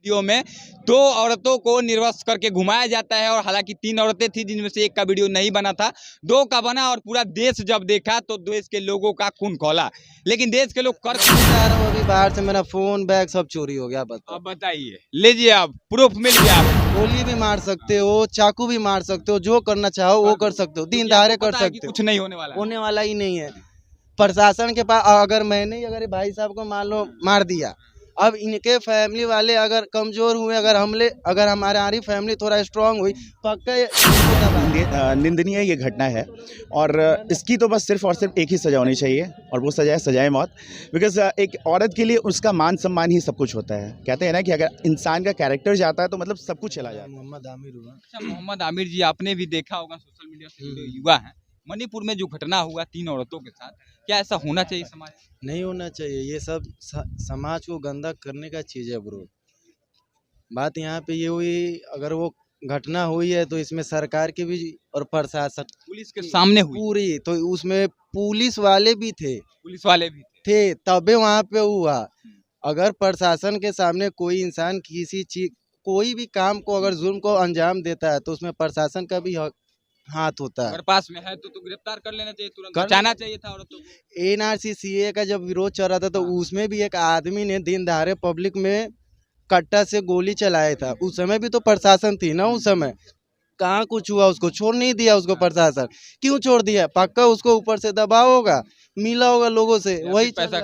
Video में 2 औरतों को निर्वस्त्र करके घुमाया जाता है और हालांकि 3 औरतें थी जिनमें से एक का वीडियो नहीं बना था, 2 का बना और पूरा देश जब देखा तो देश के लोगों का खून खौला। लेकिन देश के लोग कर जा रहा हूँ अभी बाहर से, मेरा फोन बैग सब चोरी हो गया। बताओ, अब बताइए, लीजिए आप प्रूफ मिल गया आपको। गोली भी मार सकते हो, चाकू भी मार सकते हो, जो करना चाहो वो कर सकते हो, दिन दहाड़े कर सकते हो। कुछ नहीं होने वाला है। होने वाला ही नहीं है। प्रशासन के पास अगर मैंने ही अगर भाई साहब को मान लो मार दिया, अब इनके फैमिली वाले अगर कमजोर हुए, अगर हमारी फैमिली थोड़ा स्ट्रांग हुई, पक्का निंदनीय ये घटना है और इसकी तो बस सिर्फ और सिर्फ एक ही सज़ा होनी चाहिए और वो सज़ा है सजाए मौत। बिकॉज एक औरत के लिए उसका मान सम्मान ही सब कुछ होता है। कहते हैं ना कि अगर इंसान का कैरेक्टर जाता है तो मतलब सब कुछ चला जाता है। मोहम्मद आमिर हुआ। अच्छा, मोहम्मद आमिर जी, आपने भी देखा होगा सोशल मीडिया से जुड़े युवा हैं, मणिपुर में जो घटना हुआ 3 औरतों के साथ, क्या ऐसा होना चाहिए समाज में? नहीं होना चाहिए, ये सब समाज को गंदा करने का चीज़ है ब्रो। बात यहाँ पे ये हुई, अगर वो घटना हुई है तो इसमें सरकार की भी और प्रशासन पुलिस के सामने हुई, पूरी, तो उसमें पुलिस वाले भी थे पुलिस वाले भी थे। तबे वहाँ पे हुआ। अगर प्रशासन के सामने कोई इंसान किसी चीज कोई भी काम को अगर जुल्म को अंजाम देता है तो उसमें प्रशासन का भी हाथ होता है। अगर पास में है तो गिरफ्तार कर लेना चाहिए, तुरंत कर बचाना चाहिए था औरतों को। एनआरसी सीए का जब विरोध चल रहा था तो उसमें भी एक आदमी ने दिन दहाड़े पब्लिक में कट्टा से गोली चलाया था। उस समय भी तो प्रशासन थी ना, उस समय कहाँ कुछ हुआ, उसको छोड़ नहीं दिया। उसको प्रशासन क्यों छोड़ दिया? पक्का उसको ऊपर से दबाव होगा, मिला होगा लोगों से, वही पैसा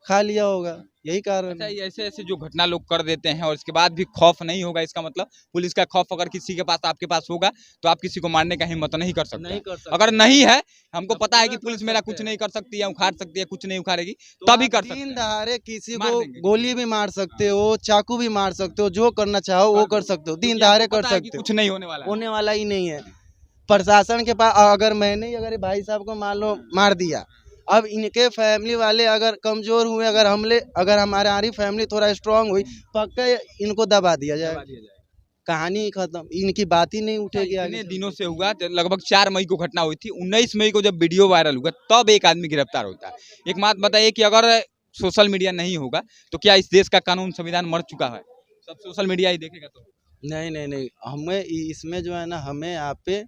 खा लिया होगा, यही कारण अच्छा, है। ये ऐसे ऐसे जो घटना लोग कर देते हैं और इसके बाद भी खौफ नहीं होगा, इसका मतलब पुलिस का खौफ अगर किसी के पास आपके पास होगा तो आप किसी को मारने का हिम्मत नहीं कर सकते। नहीं कर सकते। अगर नहीं है, हमको पता है कि पुलिस मेरा कुछ नहीं कर सकती है, उखाड़ सकती है, कुछ नहीं उखाड़ेगी, तभी कर सकते दिन हैं। दहाड़े किसी मार को देंगे। गोली भी मार सकते हो, चाकू भी मार सकते हो, जो करना चाहो वो कर सकते हो, दिन दहाड़े कर सकते हो। कुछ नहीं होने वाला है। होने वाला ही नहीं है। प्रशासन के पास अगर मैंने ही अगर भाई साहब को मान लो मार दिया, अब इनके फैमिली वाले अगर कमजोर हुए, अगर हमारी फैमिली थोड़ा स्ट्रांग हुई, पक्का इनको दबा दिया जाए, कहानी ही खत्म, इनकी बात ही नहीं उठेगी। इतने दिनों से हुआ, लगभग 4 मई को घटना हुई थी, 19 मई को जब वीडियो वायरल हुआ तब एक आदमी गिरफ्तार होता है। एक बात बताइए कि अगर सोशल मीडिया नहीं होगा तो क्या इस देश का कानून संविधान मर चुका है? सब सोशल मीडिया ही देखेगा तो। नहीं, हमें इसमें जो है ना, हमें आप पे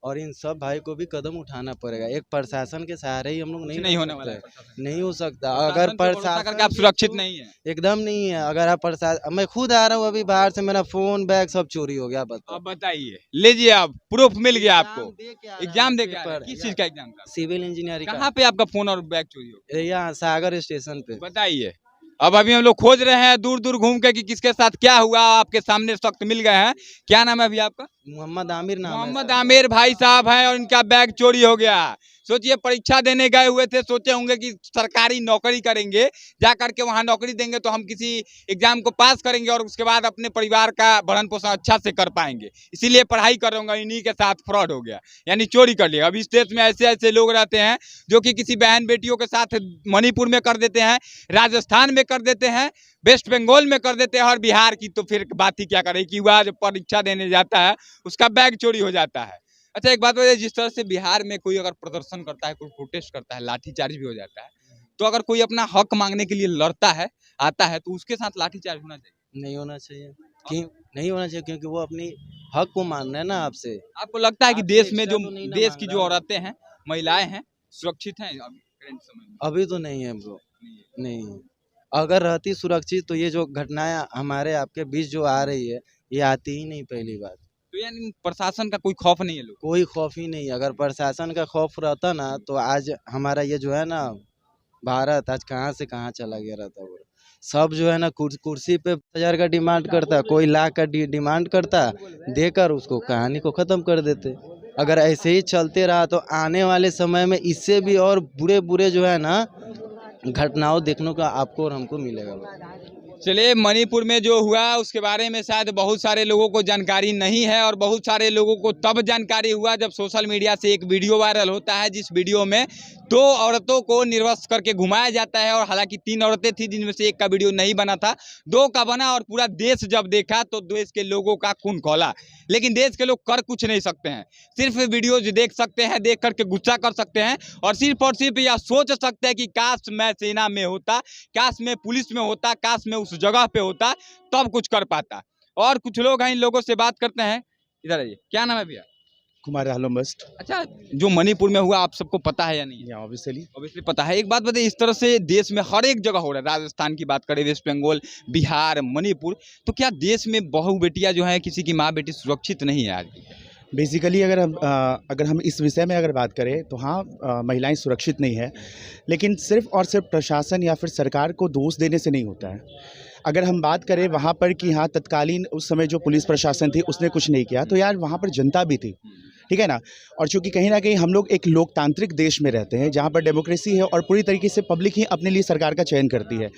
और इन सब भाई को भी कदम उठाना पड़ेगा। एक प्रशासन के सहारे ही हम लोग नहीं होने वाला है। नहीं हो सकता। अगर प्रशासन करके आप सुरक्षित नहीं है, एकदम नहीं है। अगर आप प्रशासन, मैं खुद आ रहा हूँ अभी बाहर से, मेरा फोन बैग सब चोरी हो गया। बताओ, अब बताइए, लीजिए आप प्रूफ मिल गया आपको। एग्जाम दे के आ रहे हैं? किस चीज का एग्जाम का? सिविल इंजीनियरिंग कहाँ पे आपका फोन और बैग चोरी हो गया? यहाँ सागर स्टेशन पे। बताइए। अब अभी हम लोग खोज रहे हैं दूर दूर घूम के कि किसके साथ क्या हुआ। आपके सामने सख्त मिल गए हैं। क्या नाम है अभी आपका? मोहम्मद आमिर नाम है। मोहम्मद आमिर भाई साहब हैं और इनका बैग चोरी हो गया। सोचिए, परीक्षा देने गए हुए थे, सोचे होंगे कि सरकारी नौकरी करेंगे, जा करके वहां नौकरी देंगे तो हम किसी एग्जाम को पास करेंगे और उसके बाद अपने परिवार का भरण पोषण अच्छा से कर पाएंगे, इसीलिए पढ़ाई कर रहा हूँ। इन्हीं के साथ फ्रॉड हो गया, यानी चोरी कर लिया। अब इस देश में ऐसे ऐसे लोग रहते हैं जो कि किसी बहन बेटियों के साथ मणिपुर में कर देते हैं, राजस्थान में कर देते हैं, वेस्ट बंगाल में कर देते हैं, और बिहार की तो फिर बात ही क्या करें कि वह जब परीक्षा देने जाता है उसका बैग चोरी हो जाता है। अच्छा, एक बात बताइए, जिस तरह से बिहार में कोई अगर प्रदर्शन करता है, कोई प्रोटेस्ट करता है, लाठीचार्ज भी हो जाता है, तो अगर कोई अपना हक मांगने के लिए लड़ता है, आता है, तो उसके साथ लाठीचार्ज होना चाहिए? नहीं होना चाहिए। क्यों नहीं होना चाहिए? क्योंकि वो अपनी हक को मान रहे हैं ना आपसे। आपको लगता है कि देश में जो तो नहीं ना देश की मांग जो रहा। औरतें हैं, महिलाएं हैं, सुरक्षित हैं अभी करंट समय में? अभी तो नहीं है ब्रो, नहीं है। अगर रहती सुरक्षित तो ये जो घटनाएं हमारे आपके बीच जो आ रही है, ये आती ही नहीं। पहली बात तो यानी प्रशासन का कोई खौफ नहीं है लोग? कोई खौफ ही नहीं। अगर प्रशासन का खौफ रहता ना तो आज हमारा ये जो है ना भारत आज कहाँ से कहाँ चला गया रहता। वो सब जो है ना कुर्सी पे 1000 का डिमांड करता, कोई लाख का डिमांड करता, देकर उसको कहानी को ख़त्म कर देते। अगर ऐसे ही चलते रहा तो आने वाले समय में इससे भी और बुरे बुरे जो है ना घटनाओं देखने का आपको और हमको मिलेगा। चलिए, मणिपुर में जो हुआ उसके बारे में शायद बहुत सारे लोगों को जानकारी नहीं है, और बहुत सारे लोगों को तब जानकारी हुआ जब सोशल मीडिया से एक वीडियो वायरल होता है, जिस वीडियो में 2 औरतों को निर्वस्त्र करके घुमाया जाता है और हालांकि 3 औरतें थी जिनमें से एक का वीडियो नहीं बना था, 2 का बना और पूरा देश जब देखा तो देश के लोगों का खून खौला। लेकिन देश के लोग कर कुछ नहीं सकते हैं, सिर्फ वीडियोज देख सकते हैं, देख करके गुस्सा कर सकते हैं और सिर्फ यह सोच सकते हैं कि काश मैं सेना में होता, काश मैं पुलिस में होता, काश मैं उस उस जगह पे होता तब कुछ कर पाता। और कुछ लोग हैं, इन लोगों से बात करते हैं। इधर आइए, क्या नाम है भैया? कुमार आलम बस्ट। अच्छा, जो मणिपुर में हुआ आप सबको पता है या नहीं? ऑब्वियसली पता है। एक बात बताइए, इस तरह से देश में हर एक जगह हो रहा है, राजस्थान की बात करें, वेस्ट बंगाल, बिहार, मणिपुर, तो क्या देश में बहू बेटियां जो है, किसी की माँ बेटी सुरक्षित नहीं है आज भी? बेसिकली अगर हम इस विषय में अगर बात करें तो हाँ, महिलाएं सुरक्षित नहीं है, लेकिन सिर्फ और सिर्फ प्रशासन या फिर सरकार को दोष देने से नहीं होता है। अगर हम बात करें वहाँ पर कि हाँ, तत्कालीन उस समय जो पुलिस प्रशासन थी उसने कुछ नहीं किया, तो यार वहाँ पर जनता भी थी, ठीक है ना। और चूंकि कहीं ना कहीं हम लोग एक लोकतांत्रिक देश में रहते हैं जहाँ पर डेमोक्रेसी है और पूरी तरीके से पब्लिक ही अपने लिए सरकार का चयन करती है,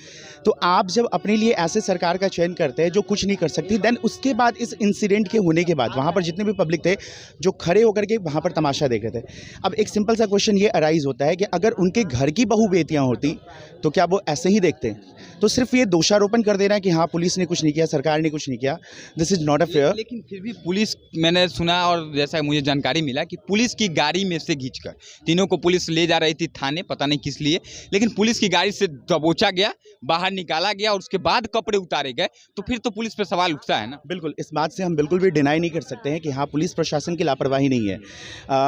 तो आप जब अपने लिए ऐसे सरकार का चयन करते हैं जो कुछ नहीं कर सकती, देन उसके बाद इस इंसिडेंट के होने के बाद वहाँ पर जितने भी पब्लिक थे जो खड़े होकर के वहाँ पर तमाशा देख रहे थे, अब एक सिंपल सा क्वेश्चन ये अराइज होता है कि अगर उनके घर की बहू बेटियाँ होती तो क्या वो ऐसे ही देखते? तो सिर्फ ये दोषारोपण कर देना कि हाँ पुलिस ने कुछ नहीं किया, सरकार ने कुछ नहीं किया, this is not a fair. लेकिन फिर भी पुलिस, मैंने सुना और जैसा मुझे जानकारी मिला कि पुलिस की गाड़ी में से खींचकर तीनों को पुलिस ले जा रही थी थाने, पता नहीं किस लिए, लेकिन पुलिस की गाड़ी से दबोचा गया, बाहर निकाला गया और उसके बाद कपड़े उतारे गए, तो फिर तो पुलिस पे सवाल उठता है ना। बिल्कुल, इस बात से हम बिल्कुल भी डिनाई नहीं कर सकते हैं कि हाँ पुलिस प्रशासन की लापरवाही नहीं है।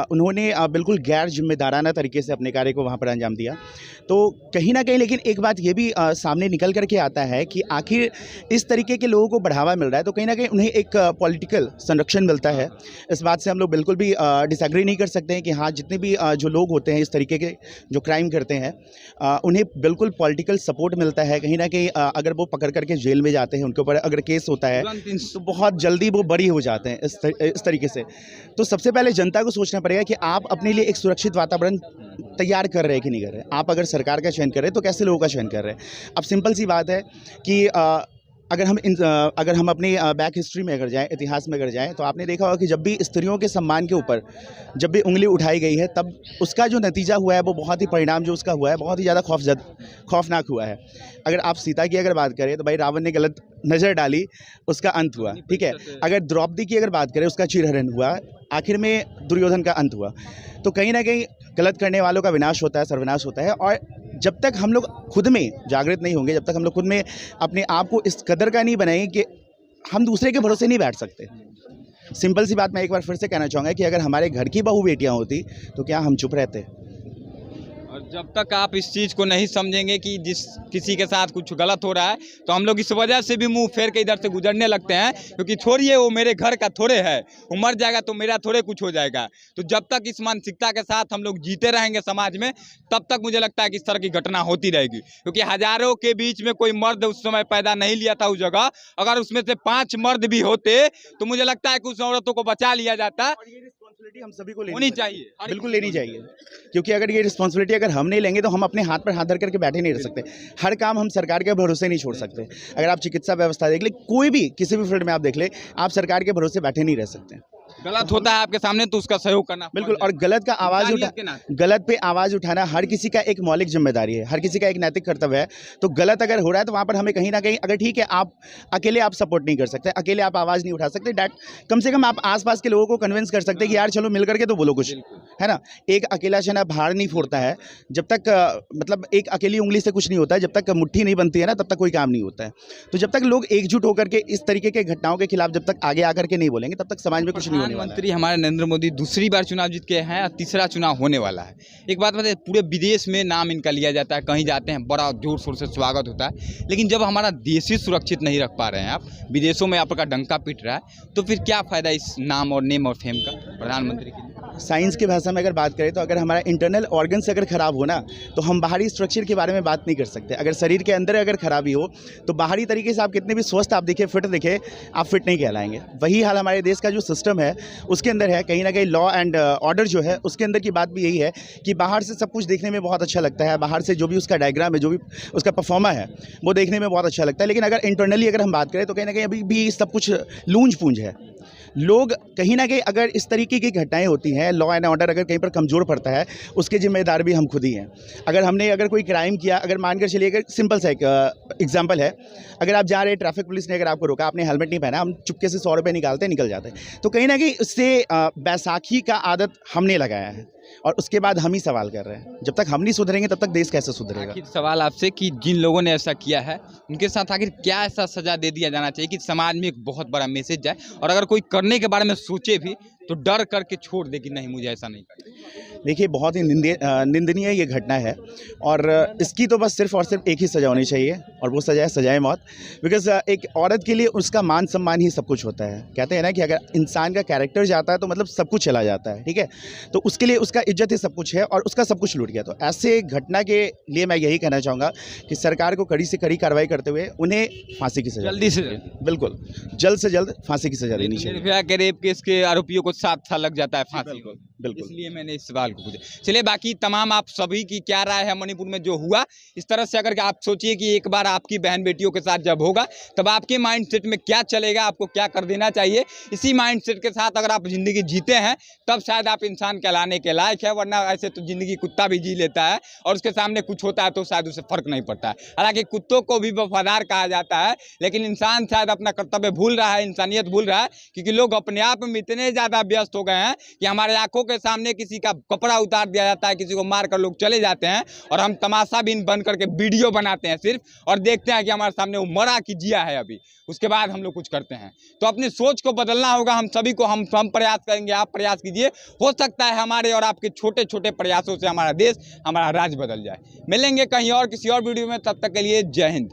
उन्होंने बिल्कुल गैर जिम्मेदाराना तरीके से अपने कार्य को वहाँ पर अंजाम दिया। तो कहीं ना कहीं लेकिन एक बात ये भी सामने निकल करके आता है कि आखिर इस तरीके के लोगों को बढ़ावा मिल रहा है तो कहीं ना कहीं उन्हें एक पॉलिटिकल संरक्षण मिलता है। इस बात से हम लोग बिल्कुल भी डिसएग्री नहीं कर सकते हैं कि हाँ जितने भी जो लोग होते हैं इस तरीके के जो क्राइम करते हैं उन्हें बिल्कुल पॉलिटिकल सपोर्ट मिलता है। कहीं ना कहीं अगर वो पकड़ करके जेल में जाते हैं, उनके ऊपर अगर केस होता है तो बहुत जल्दी वो बरी हो जाते हैं इस तरीके से। तो सबसे पहले जनता को सोचना पड़ेगा कि आप अपने लिए एक सुरक्षित वातावरण तैयार कर रहे हैं कि नहीं कर रहे। आप अगर सरकार का चयन कर रहे हैं तो कैसे लोगों का चयन कर रहे हैं। अब सिंपल सी बात है कि अगर हम अपनी बैक हिस्ट्री में अगर जाएं, इतिहास में अगर जाएं, तो आपने देखा होगा कि जब भी स्त्रियों के सम्मान के ऊपर जब भी उंगली उठाई गई है तब उसका जो नतीजा हुआ है वो बहुत ही परिणाम जो उसका हुआ है बहुत ही ज़्यादा खौफनाक हुआ है। अगर आप सीता की अगर बात करें तो भाई रावण ने गलत नज़र डाली, उसका अंत हुआ, ठीक है। अगर द्रौपदी की अगर बात करें उसका चीरहरण हुआ, आखिर में दुर्योधन का अंत हुआ। तो कहीं ना कहीं गलत करने वालों का विनाश होता है, सर्वनाश होता है। और जब तक हम लोग खुद में जागृत नहीं होंगे, जब तक हम लोग खुद में अपने आप को इस कदर का नहीं बनाएंगे कि हम दूसरे के भरोसे नहीं बैठ सकते। सिंपल सी बात मैं एक बार फिर से कहना चाहूँगा कि अगर हमारे घर की बहू बेटियाँ होती तो क्या हम चुप रहते? और जब तक आप इस चीज़ को नहीं समझेंगे कि जिस किसी के साथ कुछ गलत हो रहा है तो हम लोग इस वजह से भी मुंह फेर के इधर से गुजरने लगते हैं, क्योंकि छोड़िए वो मेरे घर का थोड़े है, वो मर जाएगा तो मेरा थोड़े कुछ हो जाएगा। तो जब तक इस मानसिकता के साथ हम लोग जीते रहेंगे समाज में, तब तक मुझे लगता है कि इस तरह की घटना होती रहेगी। क्योंकि हजारों के बीच में कोई मर्द उस समय पैदा नहीं लिया था उस जगह, अगर उसमें से 5 मर्द भी होते तो मुझे लगता है कि उस औरतों को बचा लिया जाता। रिस्पॉन्सिबिलिटी हम सभी को होनी चाहिए, बिल्कुल लेनी चाहिए, क्योंकि अगर ये रिस्पॉन्सिबिलिटी अगर हम नहीं लेंगे तो हम अपने हाथ पर हाथ धर करके बैठे नहीं रह सकते। हर काम हम सरकार के भरोसे नहीं छोड़ सकते। अगर आप चिकित्सा व्यवस्था देख ले, कोई भी किसी भी फील्ड में आप देख ले, आप सरकार के भरोसे बैठे नहीं रह सकते। गलत होता है आपके सामने तो उसका सहयोग करना बिल्कुल। और गलत पे आवाज़ उठाना हर किसी का एक मौलिक जिम्मेदारी है, हर किसी का एक नैतिक कर्तव्य है। तो गलत अगर हो रहा है तो वहाँ पर हमें कहीं ना कहीं, अगर ठीक है आप अकेले आप सपोर्ट नहीं कर सकते, अकेले आप आवाज़ नहीं उठा सकते, डैट कम से कम आप आसपास के लोगों को कन्विंस कर सकते हैं कि यार चलो मिल करके तो बोलो कुछ, है ना। एक अकेला चना भार नहीं फोड़ता है। जब तक मतलब एक अकेली उंगली से कुछ नहीं होता है, जब तक मुट्ठी नहीं बनती है ना तब तक कोई काम नहीं होता है। तो जब तक लोग एकजुट होकर के इस तरीके के घटनाओं के खिलाफ जब तक आगे आकर के नहीं बोलेंगे तब तक समाज में कुछ नहीं होने वाला है। प्रधानमंत्री हमारे नरेंद्र मोदी दूसरी बार चुनाव जीत के हैं और तीसरा चुनाव होने वाला है। एक बात बताइए, पूरे विदेश में नाम इनका लिया जाता है, कहीं जाते हैं बड़ा जोर शोर से स्वागत होता है, लेकिन जब हमारा देश ही सुरक्षित नहीं रख पा रहे हैं, आप विदेशों में आपका डंका पीट रहा है, तो फिर क्या फ़ायदा इस नाम और नेम और फेम का प्रधानमंत्री के लिए? साइंस की भाषा में अगर बात करें तो अगर हमारा इंटरनल ऑर्गन्स अगर ख़राब हो ना तो हम बाहरी स्ट्रक्चर के बारे में बात नहीं कर सकते। अगर शरीर के अंदर अगर खराबी हो तो बाहरी तरीके से आप कितने भी स्वस्थ आप दिखे, फिट दिखे, आप फिट नहीं कहलाएंगे। वही हाल हमारे देश का जो सिस्टम है उसके अंदर है। कहीं ना कहीं लॉ एंड ऑर्डर जो है उसके अंदर की बात भी यही है कि बाहर से सब कुछ देखने में बहुत अच्छा लगता है, बाहर से जो भी उसका डायग्राम है, जो भी उसका परफॉर्मा है वो देखने में बहुत अच्छा लगता है, लेकिन अगर इंटरनली अगर हम बात करें तो कहीं ना कहीं अभी भी सब कुछ लूंज पूंज है। लोग कहीं ना कहीं अगर इस तरीके की घटनाएं होती हैं, लॉ एंड ऑर्डर अगर कहीं पर कमज़ोर पड़ता है, उसके जिम्मेदार भी हम खुद ही हैं। अगर कोई क्राइम किया, अगर मानकर चलिए, अगर सिंपल सा एक एग्जांपल है, अगर आप जा रहे हैं, ट्रैफिक पुलिस ने अगर आपको रोका, आपने हेलमेट नहीं पहना, हम चुपके से 100 रुपये निकल जाते हैं। तो कहीं ना कहीं उससे बैसाखी का आदत हमने लगाया है। और उसके बाद हम ही सवाल कर रहे हैं। जब तक हम नहीं सुधरेंगे तब तक देश कैसे सुधरेगा। आखिर सवाल आपसे कि जिन लोगों ने ऐसा किया है उनके साथ आखिर क्या ऐसा सजा दे दिया जाना चाहिए कि समाज में एक बहुत बड़ा मैसेज जाए, और अगर कोई करने के बारे में सोचे भी तो डर करके छोड़ दे कि नहीं मुझे ऐसा नहीं करना। देखिए, बहुत ही निंदनीय ये घटना है और इसकी तो बस सिर्फ और सिर्फ एक ही सज़ा होनी चाहिए और वो सज़ा है सज़ाए मौत। बिकॉज़ एक औरत के लिए उसका मान सम्मान ही सब कुछ होता है। कहते हैं ना कि अगर इंसान का कैरेक्टर जाता है तो मतलब सब कुछ चला जाता है, ठीक है। तो उसके लिए उसका इज्जत ही सब कुछ है और उसका सब कुछ लूट गया। तो ऐसे घटना के लिए मैं यही कहना चाहूँगा कि सरकार को कड़ी से कड़ी कार्रवाई करते हुए उन्हें फांसी की सज़ा, जल्दी से बिल्कुल जल्द से जल्द फांसी की सज़ा देनी चाहिए। निर्भया के रेप केस के आरोपियों को 7 साल लग जाता है फांसी को, बिल्कुल। इसलिए मैंने इस सवाल को पूछा। चलिए, बाकी तमाम आप सभी की क्या राय है मणिपुर में जो हुआ, इस तरह से अगर आप सोचिए कि एक बार आपकी बहन बेटियों के साथ जब होगा तब आपके माइंडसेट में क्या चलेगा, आपको क्या कर देना चाहिए। इसी माइंडसेट के साथ अगर आप ज़िंदगी जीते हैं तब शायद आप इंसान कहलाने के लायक है, वरना ऐसे तो ज़िंदगी कुत्ता भी जी लेता है और उसके सामने कुछ होता है तो शायद उसे फ़र्क नहीं पड़ता है। हालांकि कुत्तों को भी वफादार कहा जाता है, लेकिन इंसान शायद अपना कर्तव्य भूल रहा है, इंसानियत भूल रहा है, क्योंकि लोग अपने आप में इतने ज़्यादा व्यस्त हो गए हैं कि हमारे आंखों के सामने किसी का कपड़ा उतार दिया जाता है, किसी को मार कर लोग चले जाते हैं और हम तमाशा बीन बन करके वीडियो बनाते हैं सिर्फ, और देखते हैं कि हमारे सामने वो मरा कि जिया है अभी, उसके बाद हम लोग कुछ करते हैं। तो अपनी सोच को बदलना होगा हम सभी को। हम प्रयास करेंगे, आप प्रयास कीजिए, हो सकता है हमारे और आपके छोटे छोटे प्रयासों से हमारा देश, हमारा राज्य बदल जाए। मिलेंगे कहीं और किसी और वीडियो में, तब तक के लिए जय हिंद।